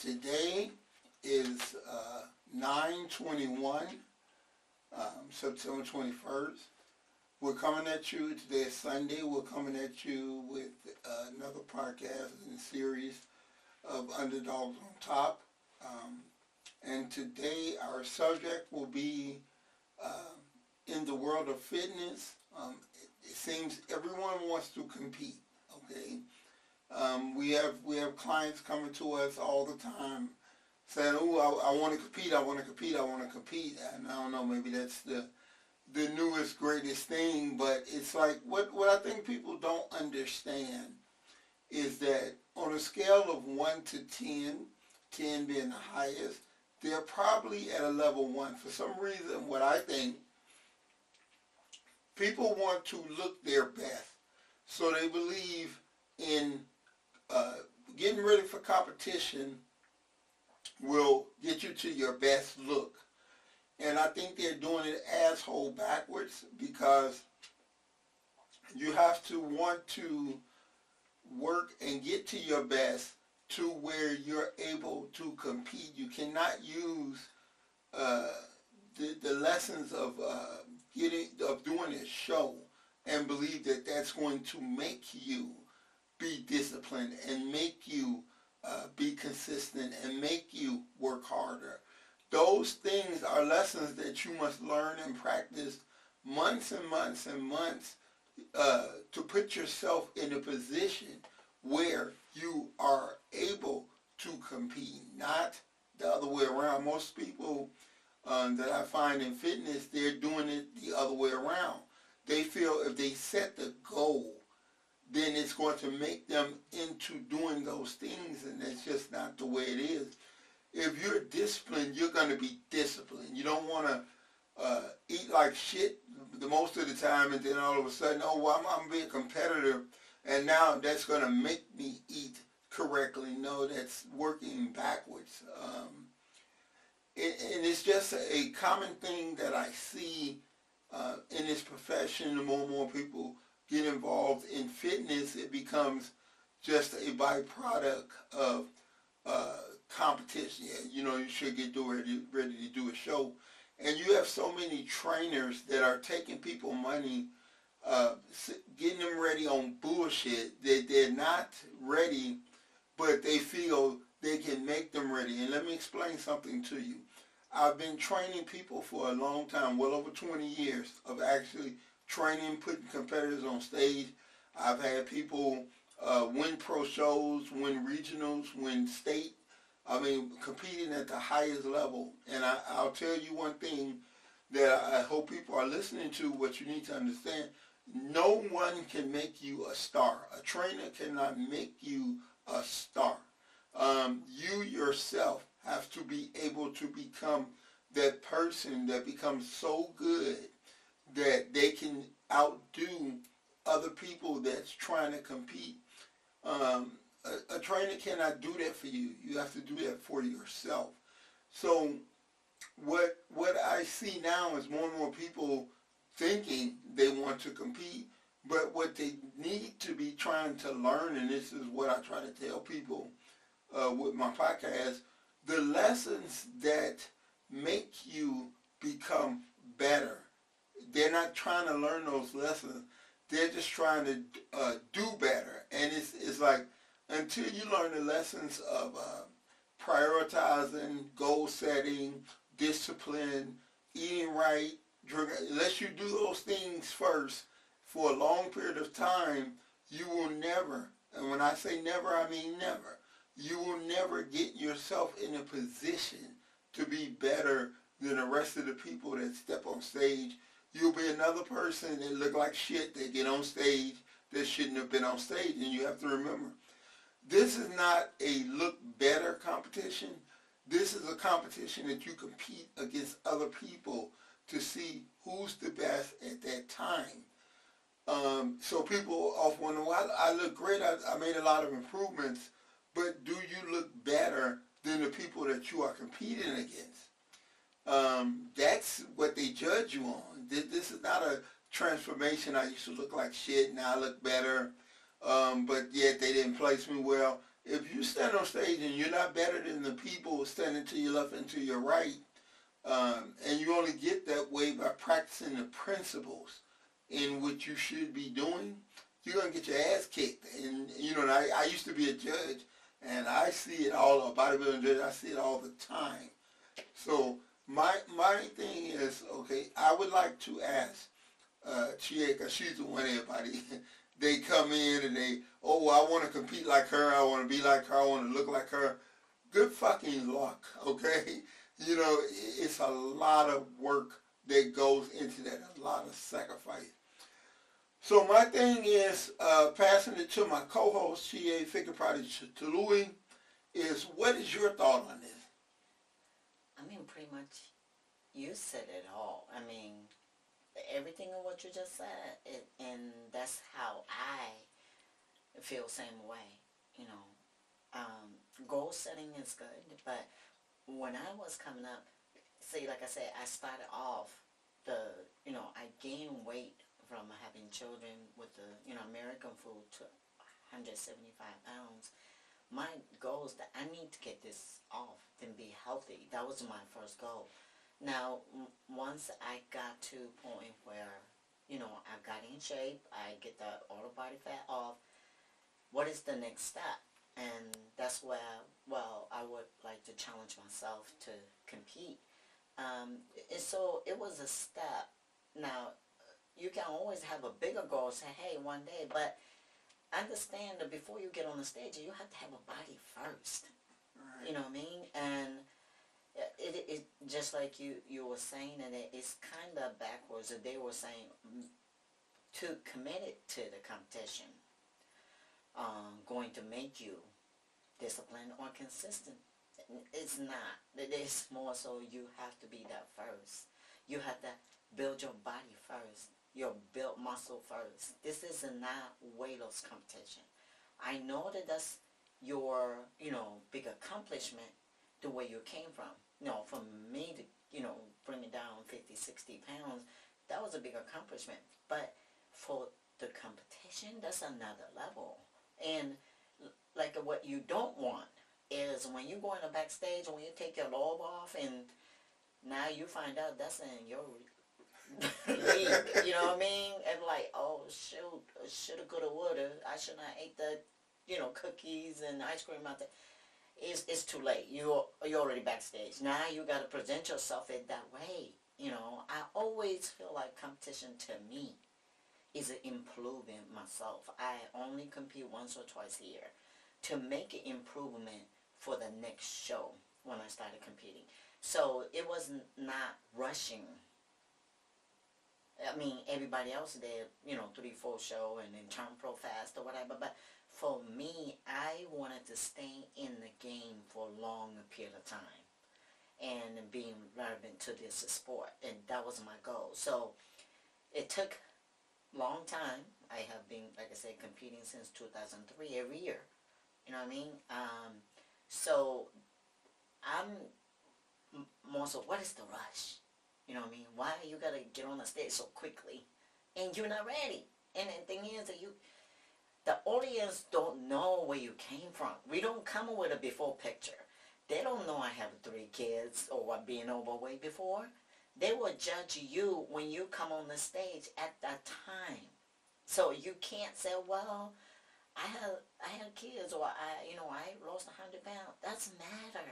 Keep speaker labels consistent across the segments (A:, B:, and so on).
A: Today is 9/21, September 21st. We're coming at you, today is Sunday, we're coming at you with another podcast in the series of Underdogz on Top. And today our subject will be in the world of fitness. It seems everyone wants to compete, okay? We have clients coming to us all the time saying, "Oh, I want to compete, I want to compete, I want to compete." And I don't know, maybe that's the newest, greatest thing, but it's like what I think people don't understand is that on a scale of 1 to 10, 10 being the highest, they're probably at a level 1. For some reason, what I think, people want to look their best. So they believe in getting ready for competition will get you to your best look. And I think they're doing it asshole backwards, because you have to want to work and get to your best to where you're able to compete. You cannot use the lessons of doing a show and believe that that's going to make you be disciplined and make you be consistent and make you work harder. Those things are lessons that you must learn and practice months and months and months to put yourself in a position where you are able to compete, not the other way around. Most people that I find in fitness, they're doing it the other way around. They feel if they set the goal, then it's going to make them into doing those things, and that's just not the way it is. If you're disciplined, you're going to be disciplined. You don't want to eat like shit the most of the time, and then all of a sudden, I'm being competitive, and now that's going to make me eat correctly. No, that's working backwards. And it's just a common thing that I see in this profession. The more and more people get involved in fitness, it becomes just a byproduct of competition. Yeah, you should get ready to do a show. And you have so many trainers that are taking people money, getting them ready on bullshit that they're not ready, but they feel they can make them ready. And let me explain something to you. I've been training people for a long time, well over 20 years of actually training, putting competitors on stage. I've had people win pro shows, win regionals, win state. Competing at the highest level. And I'll tell you one thing that I hope people are listening to, what you need to understand. No one can make you a star. A trainer cannot make you a star. You yourself have to be able to become that person that becomes so good that they can outdo other people that's trying to compete. A trainer cannot do that for you. You have to do that for yourself. So what I see now is more and more people thinking they want to compete, but what they need to be trying to learn, and this is what I try to tell people with my podcast, the lessons that make you become better. They're not trying to learn those lessons. They're just trying to do better. And it's like, until you learn the lessons of prioritizing, goal setting, discipline, eating right, drinking, unless you do those things first for a long period of time, you will never, and when I say never, I mean never, you will never get yourself in a position to be better than the rest of the people that step on stage. You'll be another person that look like shit that get on stage that shouldn't have been on stage. And you have to remember, this is not a look better competition. This is a competition that you compete against other people to see who's the best at that time. So people often wonder, well, I look great, I made a lot of improvements, but do you look better than the people that you are competing against? That's what they judge you on. This is not a transformation. I used to look like shit, now I look better, but yet they didn't place me well. If you stand on stage and you're not better than the people standing to your left and to your right, and you only get that way by practicing the principles in what you should be doing, you're going to get your ass kicked. And, I used to be a judge, and I see it all, a bodybuilding judge, I see it all the time. So my thing is, okay, I would like to ask Chie, because she's the one everybody, they come in and they, oh, I want to compete like her, I want to be like her, I want to look like her. Good fucking luck, okay? It's a lot of work that goes into that, a lot of sacrifice. So my thing is, passing it to my co-host, Chie Figure Prodigy Tului, is what is your thought on this?
B: I mean, pretty much, you said it all. I mean, everything of what you just said, and that's how I feel the same way, Goal setting is good, but when I was coming up, see, like I said, I started off I gained weight from having children with the, American food to 175 pounds. My goal is that I need to get this off and be healthy. That was my first goal. Now, once I got to a point where, I got in shape, I get the all the body fat off, what is the next step? And that's where, I would like to challenge myself to compete. And so it was a step. Now, you can always have a bigger goal, say, hey, one day, but understand that before you get on the stage, you have to have a body first. Right. You know what I mean? And it just like you were saying, and it's kind of backwards. That they were saying to commit it to the competition, going to make you disciplined or consistent. It's not. It is more so you have to be that first. You have to build your body first. Your build muscle first. This is not weight loss competition. I know that that's your, big accomplishment the way you came from. For me to, bring it down 50, 60 pounds, that was a big accomplishment. But for the competition, that's another level. And like what you don't want is when you go in the backstage and when you take your lobe off and now you find out that's in your league, you know what I mean? And like, oh shoot, shoulda, coulda, woulda, I should not ate the, cookies and ice cream out there. It's too late. You're already backstage. Now you got to present yourself in that way. I always feel like competition to me is improving myself. I only compete once or twice a year to make an improvement for the next show when I started competing. So it was not rushing. I mean, everybody else did, 3-4 show and then turn pro fast or whatever. But for me, I wanted to stay in the game for a long period of time and being relevant to this sport. And that was my goal. So it took a long time. I have been, like I said, competing since 2003 every year. You know what I mean? So I'm more so, what is the rush? You know what I mean? Why you got to get on the stage so quickly and you're not ready? And the thing is that the audience don't know where you came from. We don't come with a before picture. They don't know I have 3 kids or being overweight before. They will judge you when you come on the stage at that time. So you can't say, well, I had kids or I lost 100 pounds. Doesn't matter.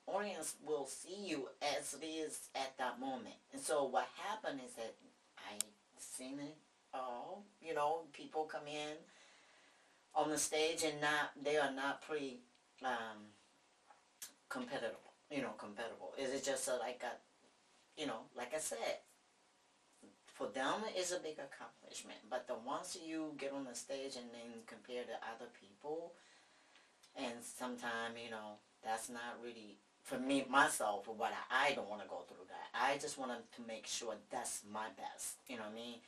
B: Audience will see you as it is at that moment. And so what happened is that I seen it all. People come in on the stage and they are not pretty compatible. Compatible. Is it just like I said, for them it's a big accomplishment. But once you get on the stage and then compare to other people, and sometimes that's not really for me myself. What I don't want to go through that. I just want to make sure that's my best. You know what I mean?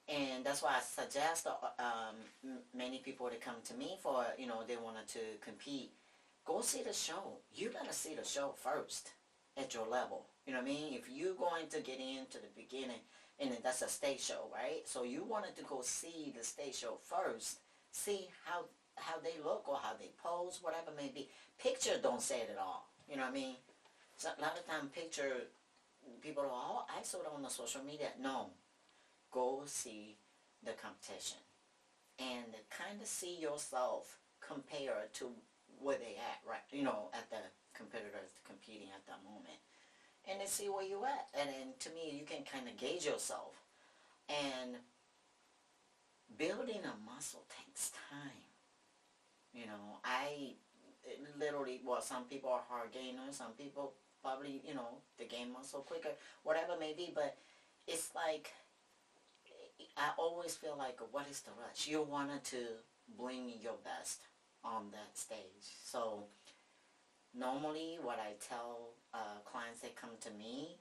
B: And that's why I suggest many people that come to me for, they wanted to compete, go see the show. You got to see the show first at your level. You know what I mean? If you're going to get into the beginning, and then that's a stage show, right? So you wanted to go see the stage show first, see how how they look or how they pose, whatever may be. Picture don't say it at all. You know what I mean? So a lot of time picture, people are, oh, I saw it on the social media. No. Go see the competition and kind of see yourself compared to where they at, right? You know, at the competitors competing at that moment. And then see where you at. And then to me, you can kind of gauge yourself. And building a muscle takes time. You know, literally, well, some people are hard gainers. Some people probably, you know, they gain muscle quicker, whatever it may be. But it's like, I always feel like, what is the rush? You wanted to bring your best on that stage. So normally what I tell clients that come to me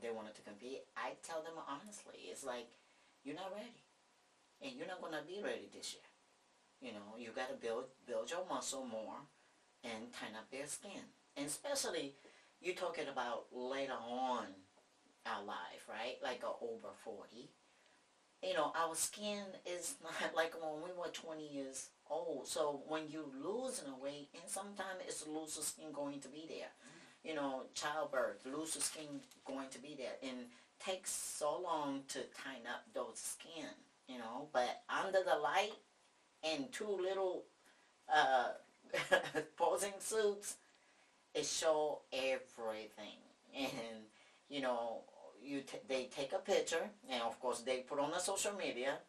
B: they wanted to compete, I tell them honestly, it's like, you're not ready. And you're not going to be ready this year. You know, you got to build your muscle more and tighten up their skin. And especially, you're talking about later on our life, right? Like over 40. You know, our skin is not like when we were 20 years old. So when you losing a weight, and sometimes it's looser skin going to be there. You know, childbirth, looser skin going to be there. And takes so long to tighten up those skin, you know. But under the light and two little posing suits, it show everything. And, you know, they take a picture, and of course they put on the social media,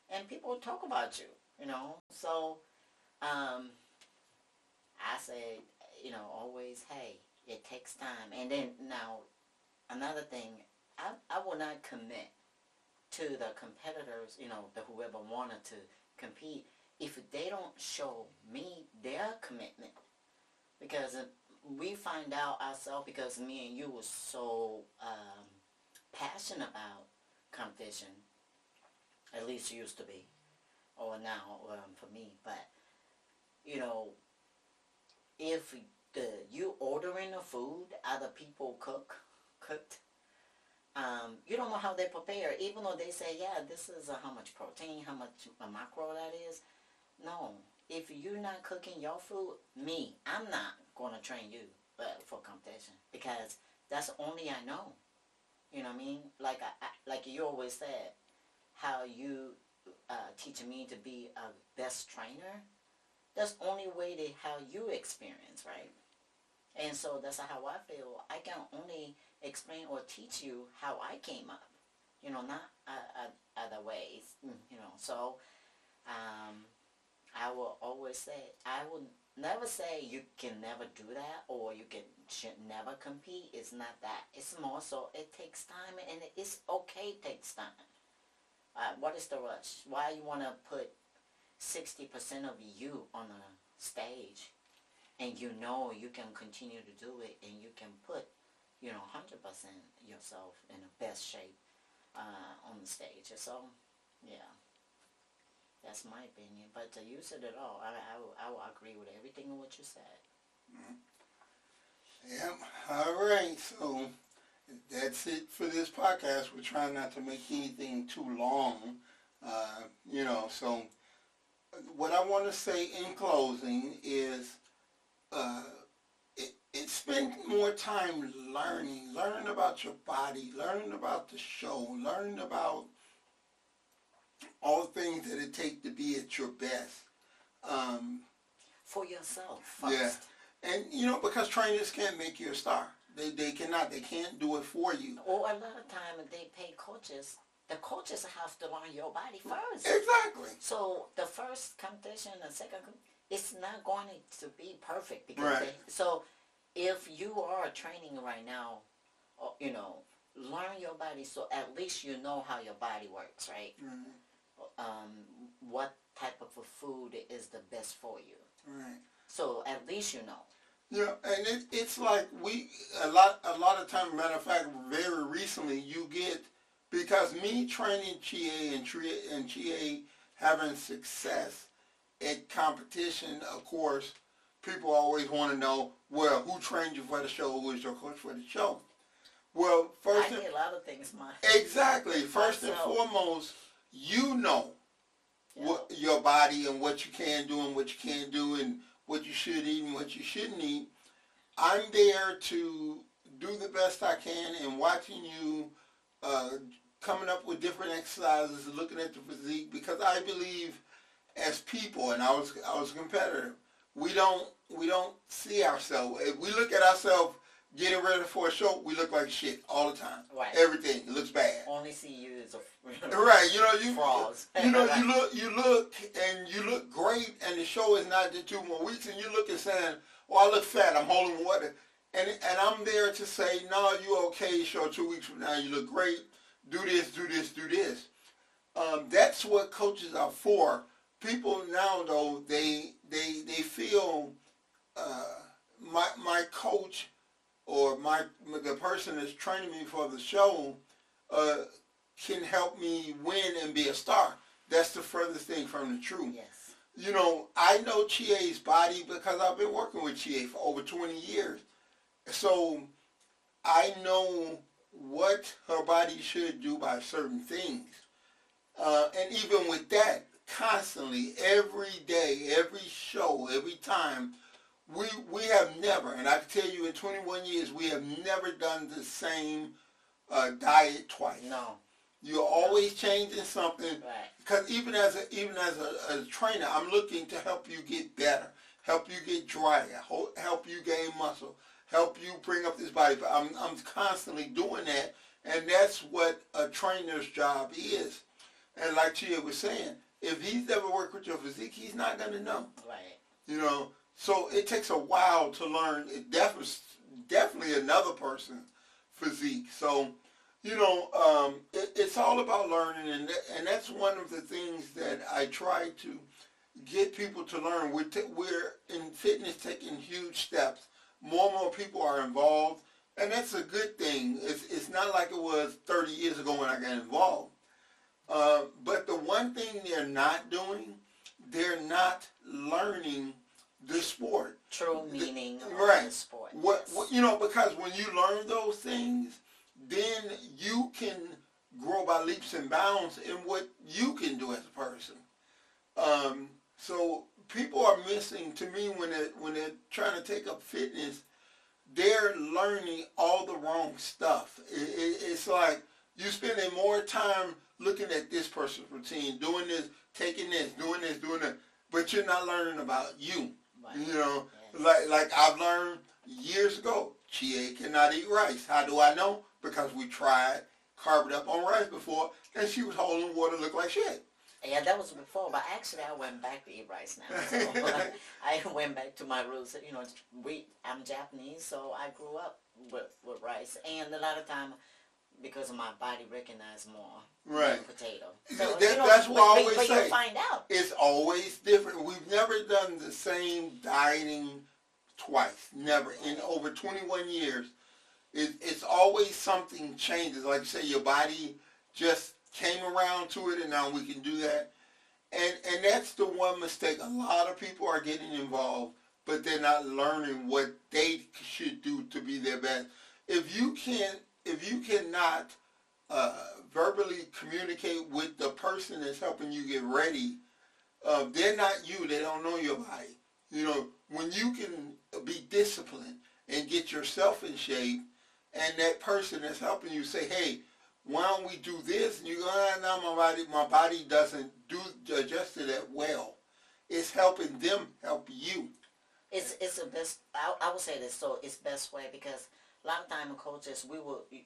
B: and people talk about you, you know. So I say, you know, always, hey, it takes time. And then now another thing, I will not commit to the competitors, you know, whoever wanted to compete, if they don't show me their commitment. Because we find out ourselves, because me and you were so passionate about competition, at least used to be, or now for me. But, you know, if you ordering the food other people cooked, you don't know how they prepare. Even though they say, yeah, this is how much protein, how much macro that is. No, if you're not cooking your food, I'm not going to train you for competition, because that's only I know. You know what I mean? Like like you always said, how you teaching me to be a best trainer. That's only way to how you experience, right? And so that's how I feel. I can only explain or teach you how I came up. You know, not other ways. You know, so I will always say, I will never say you can never do that or you should never compete. It's not that. It's more so it takes time, and it's okay, it takes time. What is the rush? Why you want to put 60% of you on a stage, and you know you can continue to do it, and you can put, you know, 100% yourself in the best shape on the stage. So, yeah. That's my opinion. But you said it all. I will agree with everything in what you said.
A: Yep. All right. So that's it for this podcast. We're trying not to make anything too long. You know, so what I want to say in closing is spend more time learning about your body, learning about the show, learning about all the things that it takes to be at your best.
B: For yourself first.
A: Yeah. And, you know, because trainers can't make you a star. They cannot. They can't do it for you.
B: Or a lot of time they pay coaches. The coaches have to learn your body first.
A: Exactly.
B: So the first competition, the second, it's not going to be perfect. Because
A: right.
B: So if you are training right now, you know, learn your body so at least you know how your body works, right?
A: Mm-hmm.
B: What type of a food is the best for you.
A: Right.
B: So at least you know.
A: Yeah, and it's like a lot of time, matter of fact, very recently you get, because me training Chie and Chie having success at competition, of course, people always want to know, well, who trained you for the show? Who is your coach for the show? Well, first
B: I did a lot of things,
A: Exactly. First and foremost, you know what your body and what you can do and what you can't do and what you should eat and what you shouldn't eat. I'm there to do the best I can and watching you coming up with different exercises, looking at the physique, because I believe as people, and I was a competitor, we don't see ourselves. If we look at ourselves getting ready for a show, we look like shit all the time.
B: Right.
A: Everything looks bad.
B: Only see you as a
A: right.
B: frauds.
A: You look great, and the show is not the 2 more weeks, and you look and saying, "Oh, I look fat. I'm holding water," and I'm there to say, "No, you okay? Show 2 weeks from now, you look great. Do this, do this, do this." That's what coaches are for. People now, though, they feel my coach or the person that's training me for the show can help me win and be a star. That's the furthest thing from the truth.
B: Yes.
A: I know Chie's body because I've been working with Chie for over 20 years. So I know what her body should do by certain things. And even with that, constantly, every day, every show, every time, we have never, and I can tell you in 21 years, we have never done the same diet twice.
B: No.
A: You're always changing something.
B: Right.
A: Because even as a trainer, I'm looking to help you get better, help you get drier, help you gain muscle, help you bring up this body. But I'm constantly doing that, and that's what a trainer's job is. And like Chia was saying, if he's never worked with your physique, he's not going to know.
B: Right.
A: So it takes a while to learn. It definitely another person's physique. So, it's all about learning, and that's one of the things that I try to get people to learn. We're in fitness taking huge steps. More and more people are involved, and that's a good thing. It's not like it was 30 years ago when I got involved. But the one thing they're not doing, they're not learning the sport.
B: True meaning of
A: right.
B: the sport.
A: Because when you learn those things, then you can grow by leaps and bounds in what you can do as a person. So people are missing, to me, when they're trying to take up fitness, they're learning all the wrong stuff. It's like you're spending more time looking at this person's routine, doing this, taking this, doing that, but you're not learning about you.
B: Right.
A: Yes. Like I've learned years ago, Chie cannot eat rice. How do I know? Because we tried carved up on rice before, and she was holding water look like shit.
B: Yeah, that was before, but actually I went back to eat rice now. So I went back to my roots. I'm Japanese, so I grew up with rice, and a lot of time because my body recognized more than potato. So,
A: that's what I always say.
B: You'll find out.
A: It's always different. We've never done the same dieting twice. Never. In over 21 years, it's always something changes. Like you say, your body just came around to it, and now we can do that. And that's the one mistake. A lot of people are getting involved, but they're not learning what they should do to be their best. If you cannot verbally communicate with the person that's helping you get ready, they're not you. They don't know your body. When you can be disciplined and get yourself in shape, and that person that's helping you say, "Hey, why don't we do this?" And you go, "No, my body doesn't adjust to that well." It's helping them help you.
B: It's the best. I would say this. So it's best way because a lot of time coaches,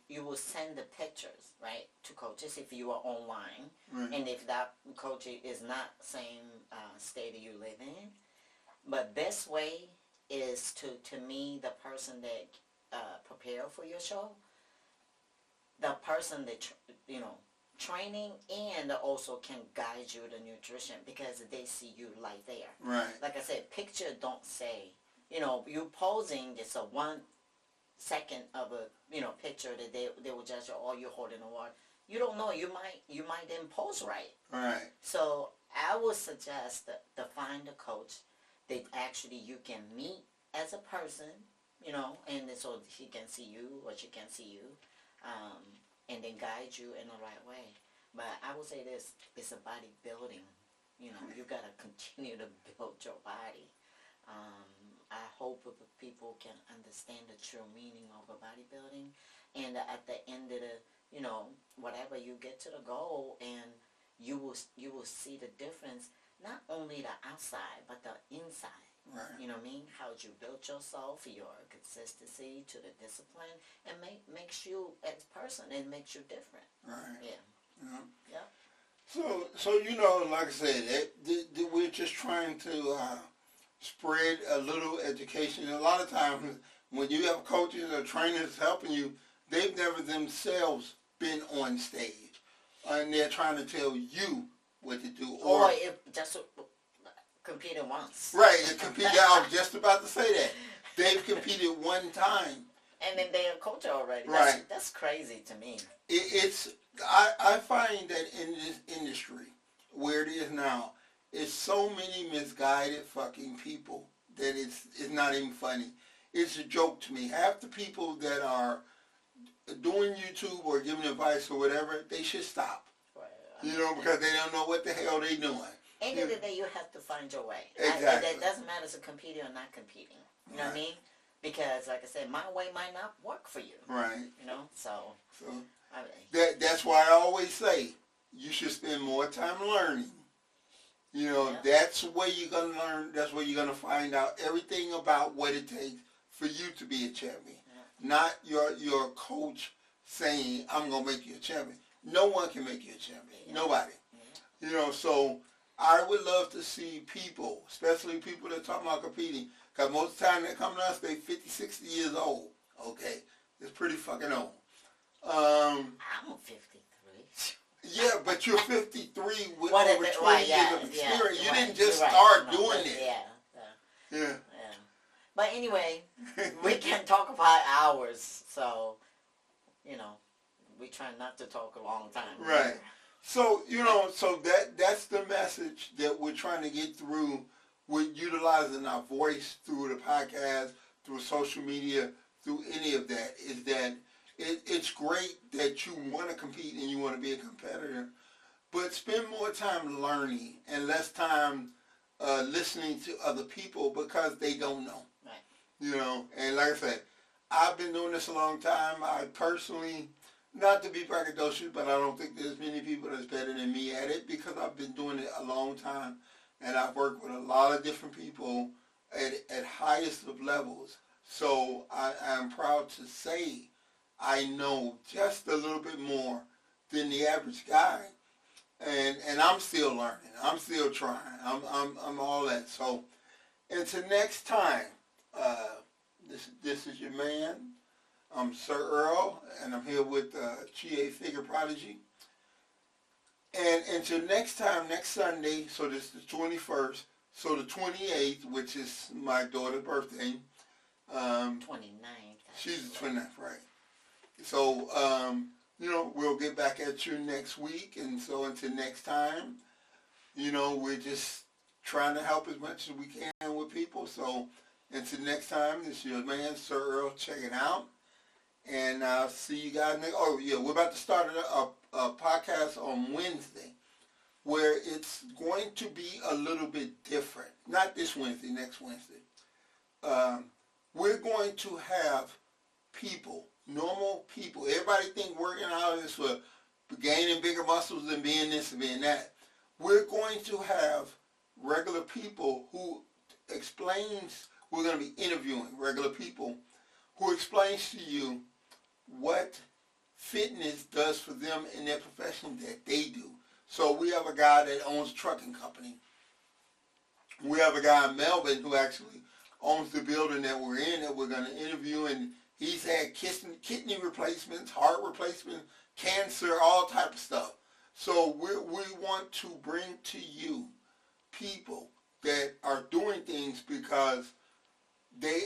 B: you will send the pictures, right, to coaches if you are online,
A: right.
B: And if that coach is not same state that you live in. But best way is to me the person that prepare for your show, the person that training and also can guide you the nutrition because they see you like there.
A: Right.
B: Like I said, picture don't say. You posing it's a 1 second of a picture that they will judge you holding the water. You don't know. You might then pose right.
A: Right.
B: So I would suggest to find a coach that actually you can meet as a person, and so he can see you or she can see you, and then guide you in the right way. But I would say this: it's a bodybuilding You know, you got to continue to build your body. I hope people can understand the true meaning of a bodybuilding, and at the end of the, you know, whatever, you get to the goal, and you will see the difference, not only the outside but the inside.
A: Right.
B: You know what I mean? How you built yourself, your consistency to the discipline, and makes you as a person, and makes you different.
A: Right.
B: Yeah.
A: Yeah.
B: Yeah.
A: So you know, like I said, we're just trying to spread a little education. A lot of times, when you have coaches or trainers helping you, they've never themselves been on stage, and they're trying to tell you what to do.
B: Or if just competed once.
A: Right, they competed. I was just about to say that. They've competed one time.
B: And then they're a coach already.
A: Right.
B: That's crazy to me.
A: I find that in this industry, where it is now, it's so many misguided fucking people that it's not even funny. It's a joke to me. Half the people that are doing YouTube or giving advice or whatever, they should stop.
B: Right.
A: You know, because they don't know what the hell they doing.
B: End of the day, you have to find your way.
A: Exactly.
B: It doesn't matter if it's competing or not competing. You know what I mean? Because, like I said, my way might not work for you.
A: Right.
B: You know, so I mean,
A: that's why I always say you should spend more time learning. You know, that's where you're going to learn. That's where you're going to find out everything about what it takes for you to be a champion. Yeah. Not your coach saying, I'm going to make you a champion. No one can make you a champion. Yeah. Nobody. Yeah. You know, so I would love to see people, especially people that talk about competing, because most of the time they come to us, they 50, 60 years old. Okay? It's pretty fucking old.
B: I'm 53.
A: Yeah, but you're 53 with over 20 years of experience. You didn't just start doing it. Yeah.
B: But anyway, we can talk about hours, so, you know, we try not to talk a long time.
A: Right. So, you know, that's the message that we're trying to get through with utilizing our voice through the podcast, through social media, through any of that, is that it's great that you want to compete and you want to be a competitor, but spend more time learning and less time listening to other people because they don't know.
B: Right.
A: You know, and like I said, I've been doing this a long time. I personally, not to be braggadocious, but I don't think there's many people that's better than me at it because I've been doing it a long time, and I've worked with a lot of different people at highest of levels. So I'm proud to say I know just a little bit more than the average guy, and I'm still learning. I'm still trying. I'm all that. So until next time, this is your man. I'm Sir Earl, and I'm here with Chie Figure Prodigy. And until next time, next Sunday, so this is the 21st, so the 28th, which is my daughter's birthday.
B: 29th.
A: She's the 29th, right. So, you know, we'll get back at you next week. And so until next time, you know, we're just trying to help as much as we can with people. So until next time, this is your man, Sir Earl, checking out. And I'll see you guys next. Oh, yeah, we're about to start a podcast on Wednesday where it's going to be a little bit different. Not this Wednesday, next Wednesday. We're going to have people, normal people. Everybody think working out is for gaining bigger muscles and being this and being that. We're going to have regular people who explains, we're going to be interviewing regular people who explains to you what fitness does for them in their profession that they do. So we have a guy that owns a trucking company. We have a guy in Melbourne who actually owns the building that we're in that we're going to interview, and he's had kidney replacements, heart replacements, cancer, all type of stuff. So we want to bring to you people that are doing things because they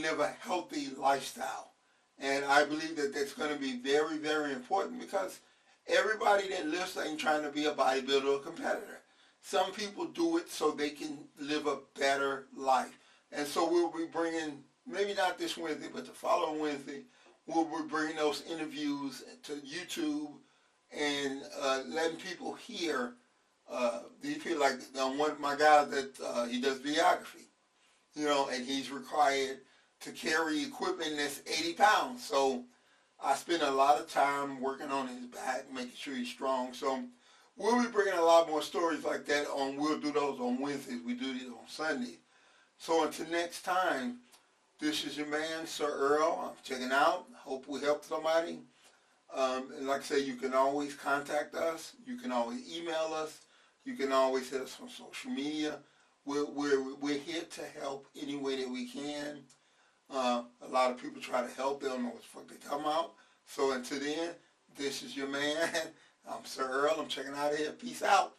A: live a healthy lifestyle. And I believe that that's going to be very, very important because everybody that lives ain't trying to be a bodybuilder or competitor. Some people do it so they can live a better life. And so we'll be bringing, maybe not this Wednesday, but the following Wednesday, we'll be bringing those interviews to YouTube and letting people hear These people, like one of my guys that he does videography, and he's required to carry equipment that's 80 pounds. So I spend a lot of time working on his back, making sure he's strong. So we'll be bringing a lot more stories like that on. We'll do those on Wednesdays. We do these on Sundays. So until next time, this is your man, Sir Earl. I'm checking out. Hope we helped somebody. And like I say, you can always contact us. You can always email us. You can always hit us on social media. We're here to help any way that we can. A lot of people try to help. They don't know what the fuck they come out. So until then, this is your man. I'm Sir Earl. I'm checking out here. Peace out.